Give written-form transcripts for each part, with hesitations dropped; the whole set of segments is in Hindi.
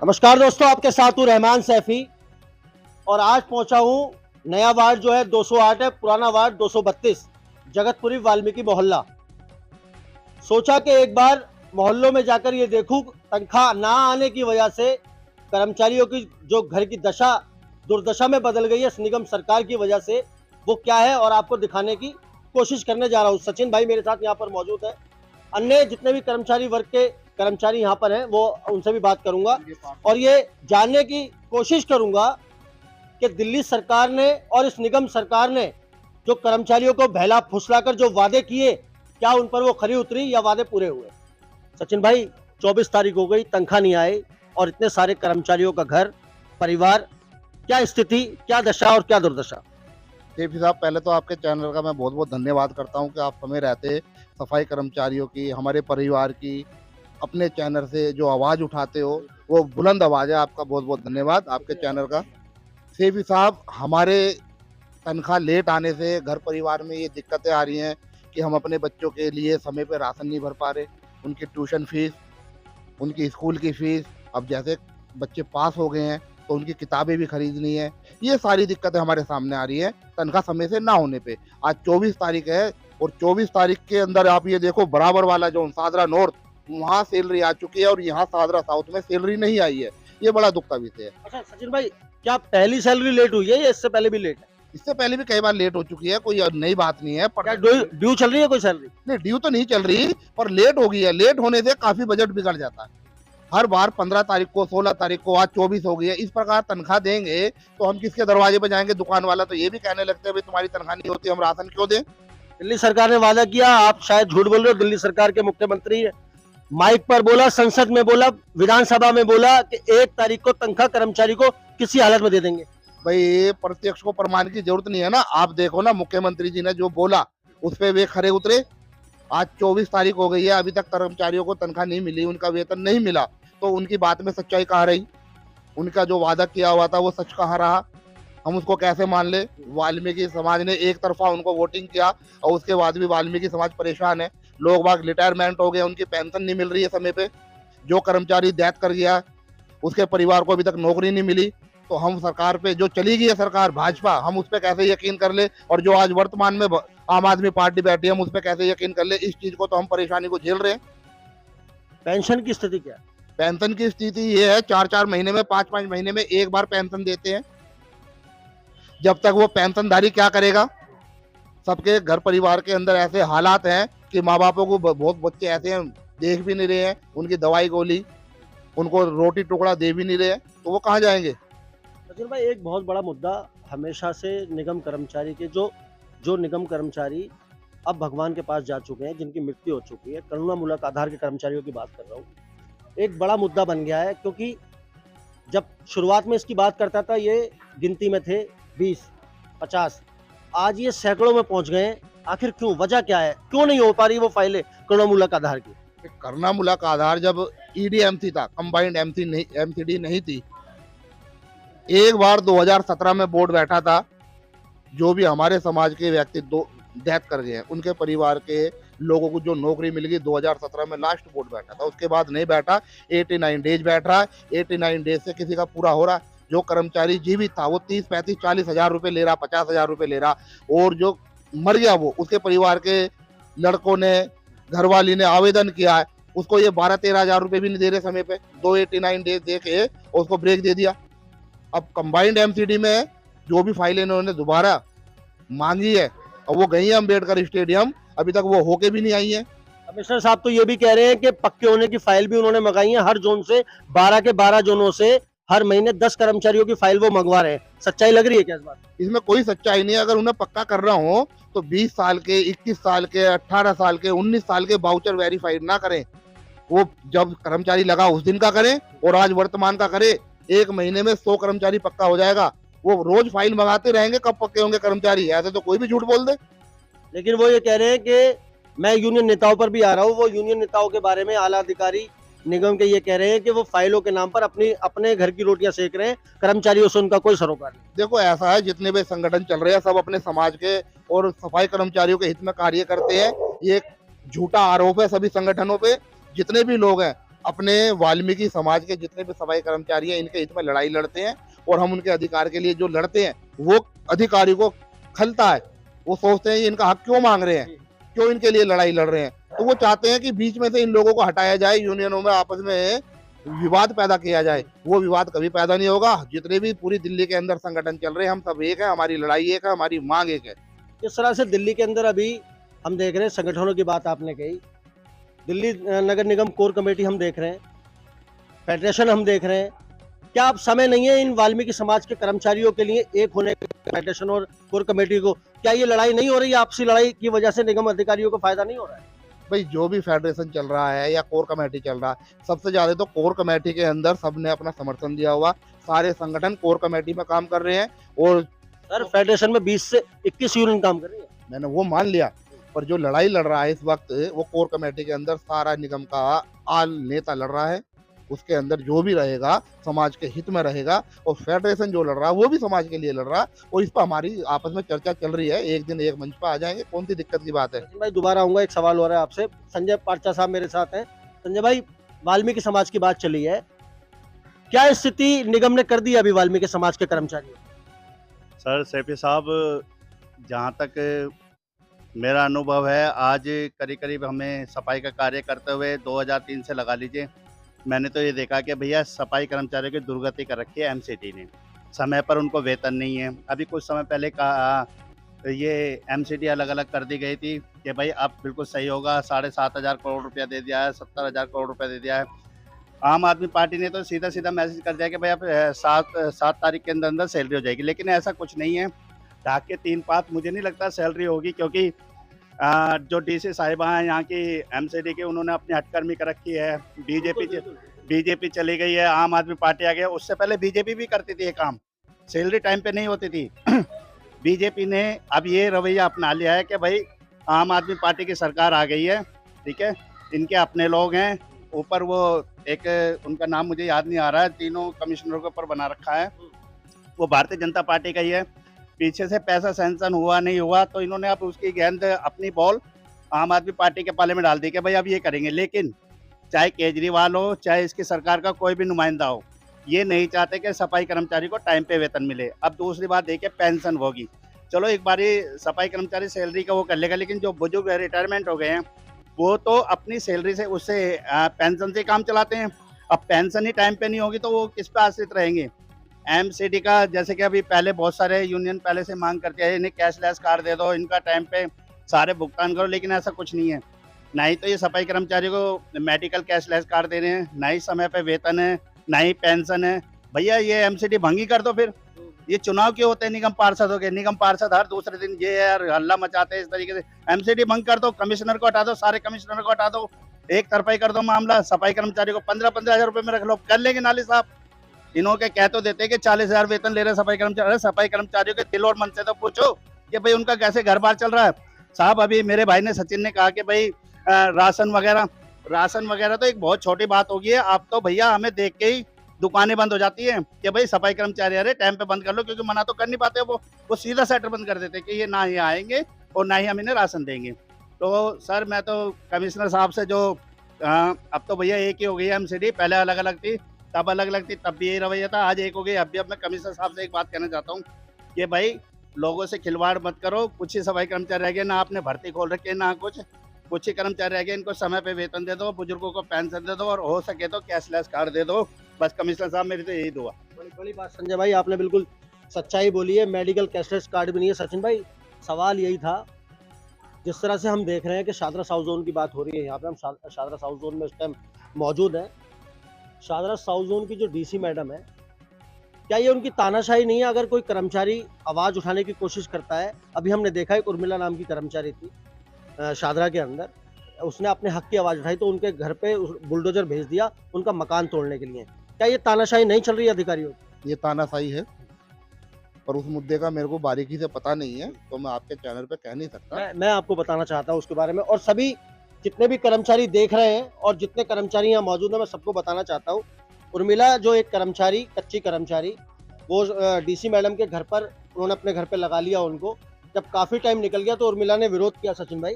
नमस्कार दोस्तों, आपके साथ हूँ रहमान सैफी। और आज पहुंचा हूँ नया वार्ड जो है 208 है, पुराना वार्ड 232, जगतपुरी वाल्मीकि मोहल्ला। सोचा कि एक बार मोहल्लों में जाकर ये देखूं तनख्वाह ना आने की वजह से कर्मचारियों की जो घर की दशा दुर्दशा में बदल गई है इस निगम सरकार की वजह से, वो क्या है और आपको दिखाने की कोशिश करने जा रहा हूँ। सचिन भाई मेरे साथ यहाँ पर मौजूद है, अन्य जितने भी कर्मचारी वर्ग के कर्मचारी यहाँ पर हैं वो उनसे भी बात करूंगा और ये जानने की कोशिश करूंगा कि दिल्ली सरकार ने और इस निगम सरकार ने जो कर्मचारियों को बहला फुसलाकर जो वादे किए, क्या उन पर वो खरी उतरी या वादे पूरे हुए। सचिन भाई, 24 तारीख हो गई, तनख्वाह नहीं आई और इतने सारे कर्मचारियों का घर परिवार, क्या स्थिति, क्या दशा और क्या दुर्दशा। केपी साहब, पहले तो आपके चैनल का मैं बहुत बहुत धन्यवाद करता हूं कि आप समय रहते सफाई कर्मचारियों की, हमारे परिवार की, अपने चैनल से जो आवाज़ उठाते हो वो बुलंद आवाज़ है। आपका बहुत बहुत धन्यवाद आपके चैनल का। केपी साहब, हमारे तनख्वाह लेट आने से घर परिवार में ये दिक्कतें आ रही हैं कि हम अपने बच्चों के लिए समय पर राशन नहीं भर पा रहे, उनकी ट्यूशन फीस, उनकी स्कूल की फीस, अब जैसे बच्चे पास हो गए हैं तो उनकी किताबें भी खरीदनी है। ये सारी दिक्कतें हमारे सामने आ रही है तनख्वाह समय से ना होने पे। आज 24 तारीख है और 24 तारीख के अंदर आप ये देखो, बराबर वाला जो सादरा नॉर्थ, वहाँ सैलरी आ चुकी है और यहाँ सादरा साउथ में सैलरी नहीं आई है। ये बड़ा दुख का विषय है। अच्छा सचिन भाई, क्या पहली सैलरी लेट हुई है या इससे पहले भी लेट है? इससे पहले भी कई बार लेट हो चुकी है, कोई नई बात नहीं है। क्या ड्यू चल रही है कोई सैलरी? नहीं, ड्यू तो नहीं चल रही, पर लेट हो गई है। लेट होने से काफी बजट बिगड़ जाता है। हर बार 15 तारीख को, 16 तारीख को, आज 24 हो गई है। इस प्रकार तनख्वाह देंगे तो हम किसके दरवाजे पे जाएंगे? दुकान वाला तो ये भी कहने लगते हैं भाई तुम्हारी तनख्वाह नहीं होती, हम राशन क्यों दें? दिल्ली सरकार ने वादा किया, आप शायद झूठ बोल रहे हो। दिल्ली सरकार के मुख्यमंत्री माइक पर बोला, संसद में बोला, विधानसभा में बोला कि 1 तारीख को तनख्वाह कर्मचारी को किसी हालत में दे देंगे। भाई, प्रत्यक्ष को प्रमाण की जरूरत नहीं है ना। आप देखो ना, मुख्यमंत्री जी ने जो बोला उस पर वे खरे उतरे। आज 24 तारीख हो गई है, अभी तक कर्मचारियों को तनख्वाह नहीं मिली, उनका वेतन नहीं मिला, तो उनकी बात में सच्चाई कहाँ रही? उनका जो वादा किया हुआ था वो सच कहाँ रहा? हम उसको कैसे मान ले? वाल्मीकि समाज ने एक तरफा उनको वोटिंग किया और उसके बाद भी वाल्मीकि समाज परेशान है। लोग बाग रिटायरमेंट हो गए, उनकी पेंशन नहीं मिल रही है समय पे। जो कर्मचारी डेथ कर गया उसके परिवार को अभी तक नौकरी नहीं मिली। तो हम सरकार पे, जो चली गई है सरकार भाजपा, हम उस पर कैसे यकीन कर ले? और जो आज वर्तमान में आम आदमी पार्टी बैठी है, हम उस पर कैसे यकीन कर ले? इस चीज को तो हम परेशानी को झेल रहे हैं। पेंशन की स्थिति क्या है? पेंशन की स्थिति ये है, 4-4 महीने में, 5-5 महीने में एक बार पेंशन देते हैं। जब तक वो पेंशनधारी क्या करेगा? सबके घर परिवार के अंदर ऐसे हालात हैं कि माँ बापों को, बहुत बच्चे ऐसे हैं देख भी नहीं रहे हैं, उनकी दवाई गोली, उनको रोटी टुकड़ा दे भी नहीं रहे हैं, तो वो कहाँ जाएंगे? सचिन भाई, एक बहुत बड़ा मुद्दा हमेशा से निगम कर्मचारी के, जो निगम कर्मचारी अब भगवान के पास जा चुके हैं, जिनकी मृत्यु हो चुकी है, करुणामूलक आधार के कर्मचारियों की बात कर रहा हूँ, एक बड़ा मुद्दा बन गया है। क्योंकि जब शुरुआत में इसकी बात करता था ये गिनती में थे 20-50, आज ये सैकड़ों में पहुंच गए हैं। आखिर क्यों? वजह क्या है? क्यों नहीं हो पा रही वो फाइलें करुणामूलक आधार की? करुणामूलक आधार जब ईडीएमसी था, कंबाइंड एमसीडी नहीं थी। एक बार 2017 में बोर्ड बैठा था, जो भी हमारे समाज के व्यक्ति डेथ कर गए हैं उनके परिवार के लोगों को जो नौकरी मिल गई, 2017 में लास्ट बोर्ड बैठा था। उसके बाद नहीं बैठा। 89 डेज बैठ रहा है। 89 डेज से किसी का पूरा हो रहा है? जो कर्मचारी जीवित था वो 30-35-40 हजार रुपए ले रहा, 50 हजार रुपए ले रहा, और जो मर गया वो, उसके परिवार के लड़कों ने, घरवाली ने आवेदन किया है, उसको ये 12-13 हजार रुपए भी नहीं दे रहे समय पे। 289 डेज दे के उसको ब्रेक दे दिया। अब कंबाइंड एमसीडी में जो भी फाइलें इन्होंने दोबारा मांगी है और वो गई है अम्बेडकर स्टेडियम, अभी तक वो होके भी नहीं आई है। कमिश्नर साहब तो ये भी कह रहे हैं कि पक्के होने की फाइल भी उन्होंने मंगाई है। हर जोन से 12 के 12 जोनों से हर महीने 10 कर्मचारियों की फाइल वो मंगवा रहे हैं। सच्चाई लग रही है क्या इस बात? इसमें कोई सच्चाई नहीं है। अगर उन्हें पक्का कर रहा हो तो 20 साल के, 21 साल के, 18 साल के, 19 साल के वाउचर वेरीफाइड ना करें। वो जब कर्मचारी लगा उस दिन का करें और आज वर्तमान का करें। 1 महीने में 100 कर्मचारी पक्का हो जाएगा। वो रोज फाइल मंगाते रहेंगे, कब पक्के होंगे कर्मचारी? ऐसे तो कोई भी झूठ बोल दे। लेकिन वो ये कह रहे हैं कि मैं यूनियन नेताओं पर भी आ रहा हूँ, वो यूनियन नेताओं के बारे में आला अधिकारी निगम के ये कह रहे हैं कि वो फाइलों के नाम पर अपने घर की रोटियां सेक रहे हैं, कर्मचारियों से उनका कोई सरोकार नहीं। देखो, ऐसा है, जितने भी संगठन चल रहे हैं सब अपने समाज के और सफाई कर्मचारियों के हित में कार्य करते हैं। ये एक झूठा आरोप है सभी संगठनों पे। जितने भी लोग हैं अपने वाल्मीकि समाज के जितने भी सफाई कर्मचारी हैं इनके हित में लड़ाई लड़ते हैं, और हम उनके अधिकार के लिए जो लड़ते हैं वो अधिकारी को खलता है। वो सोचते हैं ये इनका हक क्यों मांग रहे हैं, क्यों इनके लिए लड़ाई लड़ रहे हैं। तो वो चाहते हैं कि बीच में से इन लोगों को हटाया जाए, यूनियनों में आपस में विवाद पैदा किया जाए। वो विवाद कभी पैदा नहीं होगा। जितने भी पूरी दिल्ली के अंदर संगठन चल रहे हैं हम सब एक है, हमारी लड़ाई एक है, हमारी मांग एक है। इस तरह से दिल्ली के अंदर अभी हम देख रहे हैं, संगठनों की बात आपने कही, दिल्ली नगर निगम कोर कमेटी हम देख रहे हैं, फेडरेशन हम देख रहे हैं। क्या अब समय नहीं है इन वाल्मीकि समाज के कर्मचारियों के लिए एक होने के, फेडरेशन और कोर कमेटी को? क्या ये लड़ाई नहीं हो रही है? आपसी लड़ाई की वजह से निगम अधिकारियों को फायदा नहीं हो रहा है? भाई जो भी फेडरेशन चल रहा है या कोर कमेटी चल रहा है, सबसे ज्यादा तो कोर कमेटी के अंदर सबने अपना समर्थन दिया हुआ। सारे संगठन कोर कमेटी में काम कर रहे हैं। और सर फेडरेशन में 20 से 21 यूनियन काम कर रही है। मैंने वो मान लिया, पर जो लड़ाई लड़ रहा है इस वक्त वो कोर कमेटी के अंदर सारा निगम का आल नेता लड़ रहा है। उसके अंदर जो भी रहेगा समाज के हित में रहेगा, और फेडरेशन जो लड़ रहा है वो भी समाज के लिए लड़ रहा है। और इस पर हमारी आपस में चर्चा चल रही है, एक दिन एक मंच पर आ जाएंगे, कौन सी दिक्कत की बात है। भाई दोबारा आऊंगा, एक सवाल हो रहा है आपसे। संजय पारचा साहब मेरे साथ हैं। संजय भाई, वाल्मीकि समाज की बात चली है, क्या स्थिति निगम ने कर दी अभी वाल्मीकि समाज के कर्मचारियों? सर सैफी साहब, जहाँ तक मेरा अनुभव है, आज करीब करीब हमें सफाई का कार्य करते हुए 2003 से लगा लीजिए, मैंने तो ये देखा कि भैया सफाई कर्मचारियों की दुर्गति कर रखी है एमसीडी ने। समय पर उनको वेतन नहीं है। अभी कुछ समय पहले कहा ये एमसीडी अलग अलग कर दी गई थी कि भाई अब बिल्कुल सही होगा, 7,500 करोड़ रुपया दे दिया है, 70,000 करोड़ रुपया दे दिया है। आम आदमी पार्टी ने तो सीधा सीधा मैसेज कर दिया कि भाई अब 7 तारीख के अंदर अंदर सैलरी हो जाएगी, लेकिन ऐसा कुछ नहीं है। ढाक के 3 पात मुझे नहीं लगता सैलरी होगी, क्योंकि जो डीसी साहिबा हैं यहाँ की एमसीडी की, उन्होंने अपनी हटकर्मी कर रखी है। बीजेपी चली गई है, आम आदमी पार्टी आ गई। उससे पहले बीजेपी भी करती थी ये काम, सैलरी टाइम पे नहीं होती थी। बीजेपी ने अब ये रवैया अपना लिया है कि भाई आम आदमी पार्टी की सरकार आ गई है, ठीक है, इनके अपने लोग हैं। ऊपर वो एक उनका नाम मुझे याद नहीं आ रहा है, तीनों कमिश्नरों के ऊपर बना रखा है, वो भारतीय जनता पार्टी का ही है। पीछे से पैसा सैंक्शन हुआ नहीं हुआ तो इन्होंने अब उसकी गेंद, अपनी बॉल आम आदमी पार्टी के पाले में डाल दी कि भाई अब ये करेंगे। लेकिन चाहे केजरीवाल हो, चाहे इसकी सरकार का कोई भी नुमाइंदा हो, ये नहीं चाहते कि सफाई कर्मचारी को टाइम पे वेतन मिले। अब दूसरी बात देखिए, पेंशन होगी, चलो एक बारी सफाई कर्मचारी सैलरी का वो कर लेगा, लेकिन जो बुजुर्ग रिटायरमेंट हो गए हैं वो तो अपनी सैलरी से, उससे पेंशन से काम चलाते हैं। अब पेंशन ही टाइम पे नहीं होगी तो वो किस पे आश्रित रहेंगे? एमसीडी का, जैसे कि अभी पहले बहुत सारे यूनियन पहले से मांग करते हैं इन्हें कैशलेस कार्ड दे दो, इनका टाइम पे सारे भुगतान करो, लेकिन ऐसा कुछ नहीं है। ना ही तो ये सफाई कर्मचारियों को मेडिकल कैशलेस कार्ड दे रहे हैं, ना ही समय पे वेतन है, ना ही पेंशन है। भैया ये एमसीडी भंगी कर दो। फिर ये चुनाव क्यों होते हैं निगम पार्षदों के? निगम पार्षद हर दूसरे दिन ये यार हल्ला मचाते हैं इस तरीके से। एमसीडी भंग कर दो, कमिश्नर को हटा दो, सारे कमिश्नर को हटा दो, एक तरफा ही कर दो मामला। सफाई कर्मचारी को 15-15 हज़ार रुपए में रख लो, कर लेंगे नाली साहब। इन्हों के कह तो देते कि 40,000 वेतन ले रहे सफाई कर्मचारी। अरे सफाई कर्मचारियों के दिल और मन से तो पूछो कि भाई उनका कैसे घर बार चल रहा है। साहब अभी मेरे भाई ने, सचिन ने कहा कि भाई राशन वगैरह तो एक बहुत छोटी बात होगी है। आप तो भैया हमें देख के ही दुकानें बंद हो जाती हैं कि भाई सफाई कर्मचारी अरे टाइम पे बंद कर लो, क्योंकि मना तो कर नहीं पाते। वो सीधा सेटर बंद कर देते कि ये ना ही आएंगे और ना ही हम इन्हें राशन देंगे। तो सर मैं तो कमिश्नर साहब से जो अब तो भैया एक ही हो गई है एमसीडी, पहले अलग अलग थी, तब अलग अलग थी, तब भी यही रवैया था, आज एक हो गई। अब मैं कमिश्नर साहब से एक बात कहना चाहता हूँ कि भाई लोगों से खिलवाड़ मत करो। कुछ ही सफाई कर्मचारी रह गए, ना आपने भर्ती खोल रखी है, ना कुछ ही कर्मचारी रह गए। इनको समय पे वेतन दे दो, बुजुर्गों को पेंशन दे दो, और हो सके तो कैशलेस कार्ड दे दो। बस कमिश्नर साहब मेरी तो यही दुआ। बड़ी बात संजय भाई, आपने बिल्कुल सच्चाई बोली है। मेडिकल कैशलेस कार्ड भी नहीं है। सचिन भाई, सवाल यही था, जिस तरह से हम देख रहे हैं कि शादरा साउथ जोन की बात हो रही है, यहाँ पे हम शादरा साउथ जोन में इस टाइम मौजूद हैं। शादरा साउथ जोन की जो डीसी मैडम है, क्या ये उनकी तानाशाही नहीं है? अगर कोई कर्मचारी आवाज उठाने की कोशिश करता है, अभी हमने देखा है उर्मिला नाम की कर्मचारी थी शादरा के अंदर, उसने अपने हक की आवाज उठाई तो उनके घर पे बुलडोजर भेज दिया उनका मकान तोड़ने के लिए। क्या ये तानाशाही नहीं चल रही है अधिकारियों की? ये तानाशाही है, पर उस मुद्दे का मेरे को बारीकी से पता नहीं है, तो मैं आपके चैनल पे कह नहीं सकता। मैं आपको बताना चाहता हूँ उसके बारे में, और सभी जितने भी कर्मचारी देख रहे हैं और जितने कर्मचारी यहाँ मौजूद हैं, मैं सबको बताना चाहता हूँ। उर्मिला जो एक कर्मचारी, कच्ची कर्मचारी, वो डीसी मैडम के घर पर, उन्होंने अपने घर पे लगा लिया उनको। जब काफ़ी टाइम निकल गया तो उर्मिला ने विरोध किया सचिन भाई,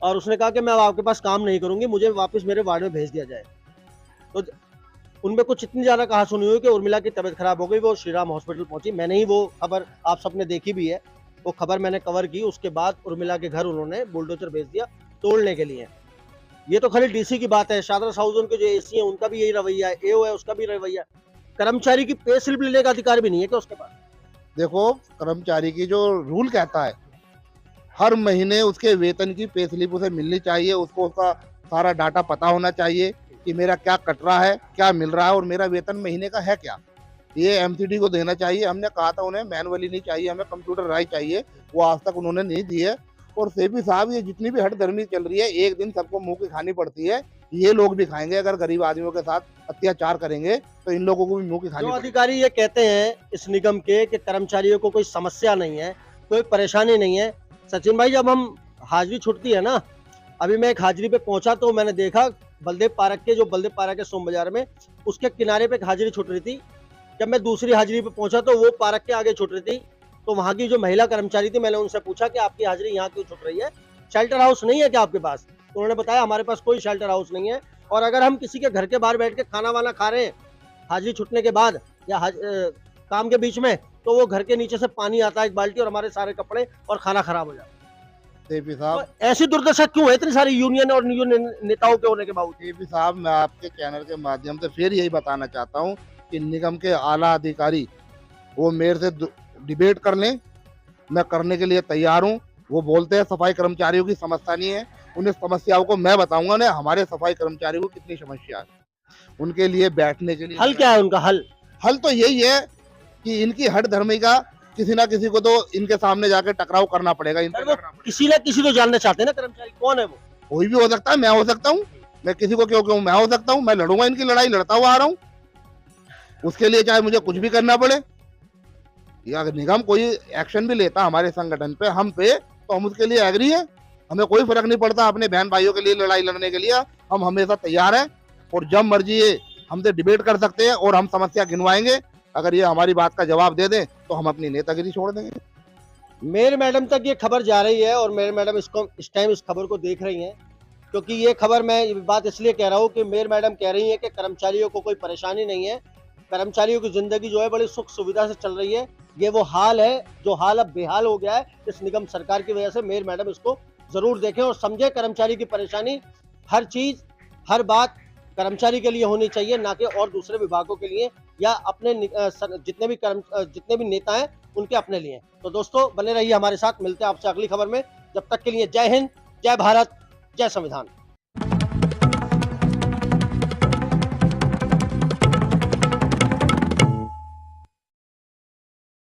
और उसने कहा कि मैं अब आपके पास काम नहीं करूंगी, मुझे वापस मेरे वार्ड में भेज दिया जाए। तो उनमें कुछ इतनी ज्यादा कहा सुनी हुई कि उर्मिला की तबीयत खराब हो गई, वो श्री राम हॉस्पिटल पहुंची। मैंने ही वो खबर आप सबने देखी भी है, वो खबर मैंने कवर की। उसके बाद उर्मिला के घर उन्होंने बुलडोजर भेज दिया तोड़ने के लिए। ये तो खाली डीसी की बात है, शादर हाउस के जो एसी है उनका भी यही रवैया है, एओ है उसका भी रवैया है। कर्मचारी की पे स्लिप लेने का अधिकार भी नहीं है क्या उसके पास? देखो, कर्मचारी की जो रूल कहता है, हर महीने उसके वेतन की पे स्लिप उसे मिलनी चाहिए, उसको उसका सारा डाटा पता होना चाहिए कि मेरा क्या कट रहा है, क्या मिल रहा है और मेरा वेतन महीने का है क्या। ये एमसीडी को देना चाहिए। हमने कहा था उन्हें मैनुअली नहीं चाहिए, हमें कंप्यूटराइज चाहिए, वो आज तक उन्होंने नहीं दी है। और सेपी साहब, ये जितनी भी हठधर्मी चल रही है, एक दिन सबको मुंह की खानी पड़ती है। ये लोग भी खाएंगे, अगर गरीब आदमियों के साथ अत्याचार करेंगे तो इन लोगों को भी मुंह की खानी जो पड़ेगी। अधिकारी ये कहते हैं इस निगम के कि कर्मचारियों को कोई समस्या नहीं है, कोई परेशानी नहीं है। सचिन भाई, जब हम हाजिरी छुटती है ना, अभी मैं एक हाजिरी पे पहुंचा तो मैंने देखा बलदेव पार्क है सोम बाजार में, उसके किनारे पे एक हाजिरी छुट रही थी। जब मैं दूसरी हाजिरी पे पहुंचा तो वो पार्क के आगे छुट रही थी। तो वहां की जो महिला कर्मचारी थी, मैंने उनसे पूछा कि आपकी हाजिरी यहाँ क्यों छुट रही है, शेल्टर हाउस नहीं है क्या आपके पास? तो उन्होंने बताया हमारे पास कोई शेल्टर हाउस नहीं है, और अगर हम किसी के घर के बाहर बैठ के खाना वाना खा रहे हैं हाजिरी छुटने के बाद या काम के बीच में, तो वो घर के नीचे से पानी आता है एक बाल्टी, और हमारे सारे कपड़े और खाना खराब हो जाता है। सेपी साहब, तो ऐसी दुर्दशा क्यों है इतनी सारी यूनियन और यूनियन नेताओं के होने के बावजूद? सेपी साहब, मैं आपके चैनल के माध्यम से फिर यही बताना चाहता हूँ कि निगम के आला अधिकारी वो मेरे से डिबेट कर लें, मैं करने के लिए तैयार हूँ। वो बोलते हैं सफाई कर्मचारियों की समस्या नहीं है, उन्हें समस्याओं को मैं बताऊंगा ना, हमारे सफाई कर्मचारियों को कितनी समस्या है, उनके लिए बैठने के लिए हल क्या है उनका हल? हल तो यही है कि इनकी हठधर्मी का किसी ना किसी को तो इनके सामने जाके टकराव करना पड़ेगा, इन पे सर, वो करना पड़ेगा। किसी ना किसी को जानना चाहते हैं ना कर्मचारी, कौन है वो? कोई भी हो सकता है, मैं हो सकता हूँ, मैं किसी को क्यों मैं हो सकता हूँ, मैं लड़ूंगा, इनकी लड़ाई लड़ता हुआ आ रहा हूँ, उसके लिए चाहे मुझे कुछ भी करना पड़े। या अगर निगम कोई एक्शन भी लेता हमारे संगठन पे, हम पे, तो हम उसके लिए एग्री है, हमें कोई फर्क नहीं पड़ता। अपने बहन भाइयों के लिए लड़ाई लड़ने के लिए हम हमेशा तैयार हैं, और जब मर्जी ये हमसे डिबेट कर सकते हैं और हम समस्या गिनवाएंगे। अगर ये हमारी बात का जवाब दे दें तो हम अपनी नेतागिरी छोड़ देंगे। मेयर मैडम तक ये खबर जा रही है, और मेयर मैडम इस टाइम इस खबर को देख रही हैं, क्योंकि ये खबर, मैं ये बात इसलिए कह रहा हूँ कि मेयर मैडम कह रही है कि कर्मचारियों को कोई परेशानी नहीं है, कर्मचारियों की जिंदगी जो है बड़ी सुख सुविधा से चल रही है। ये वो हाल है जो हाल अब बेहाल हो गया है इस निगम सरकार की वजह से। मेयर मैडम इसको जरूर देखें और समझे कर्मचारी की परेशानी। हर चीज, हर बात कर्मचारी के लिए होनी चाहिए, ना कि और दूसरे विभागों के लिए या अपने जितने भी नेता हैं उनके अपने लिए। तो दोस्तों, बने रहिए हमारे साथ, मिलते हैं आपसे अगली खबर में। जब तक के लिए जय हिंद, जय भारत, जय संविधान।